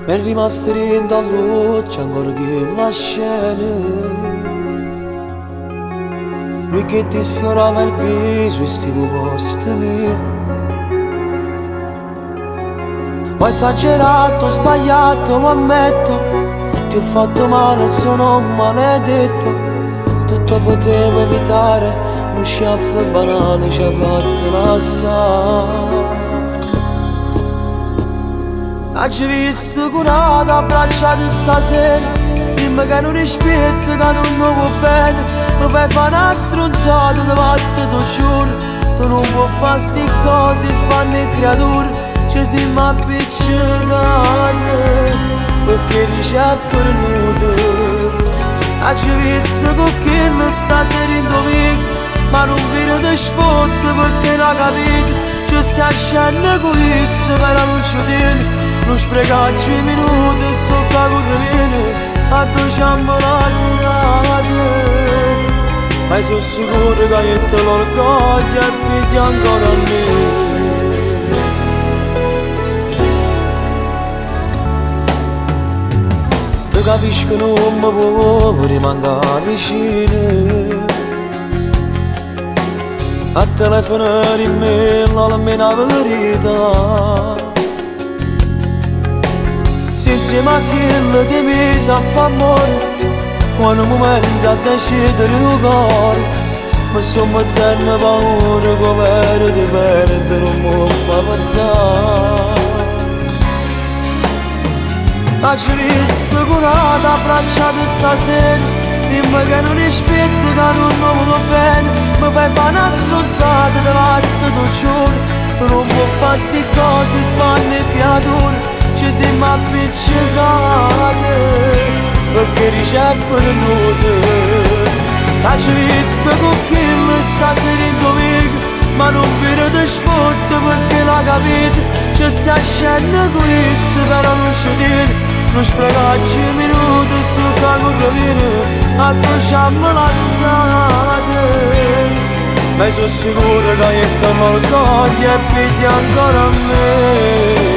Mi è rimasto dentro all'occhio ancora che la scena. Lui che ti sfiorava il viso e stivo posto mio. Ho esagerato, ho sbagliato, lo ammetto. Ti ho fatto male, sono un maledetto. Tutto potevo evitare, uno schiaffo banale ci ha fatto lasciare. Oggi visto curato, abbracciato stasera. Dimmi che non rispetto, che non vuoi bene. Mi fai fare una stronzata davanti, ti giuro. Tu non puoi fare sti cose, fanno le creature. Ci siamo appiccicati, perché ricetto nudo. Oggi visto con chi mi stasera indovingo, ma non vedo di sfotto perché non capito. Ci stai scendendo con isso, però non ci tieni. Non sprecare 2 minuti e so che viene a dove ci hanno lasciati. Ma sono sicuro che io te l'orgoglio e pigli ancora a me. Tu capisci che non mi può rimanere vicino. A telefonare in me almeno la verità. Insieme a quello che mi sa fa amore, quando momento a decidere il cuore, mi sto mettendo paura come ti perde, non mi fa pensare. Oggi visto curato, abbracciato stasera, dimmi che non rispetto, che non vuoi bene. Mi fai fare una stronzata davanti, tu giuro. Non puoi fare sti cose, fanno le creature. Ci siamo appiccicati, perché ricevono nude. Oggi visto con chi mi stasera indovingo, ma non vedo di sfotto perché l'ha capito. Ci stai scendendo con isso, però non ci tieni. Non sprecare 2 minuti su che viene a dove ci hanno lasciati. Ma sono sicuro che io te l'orgoglio e pigli ancora a me.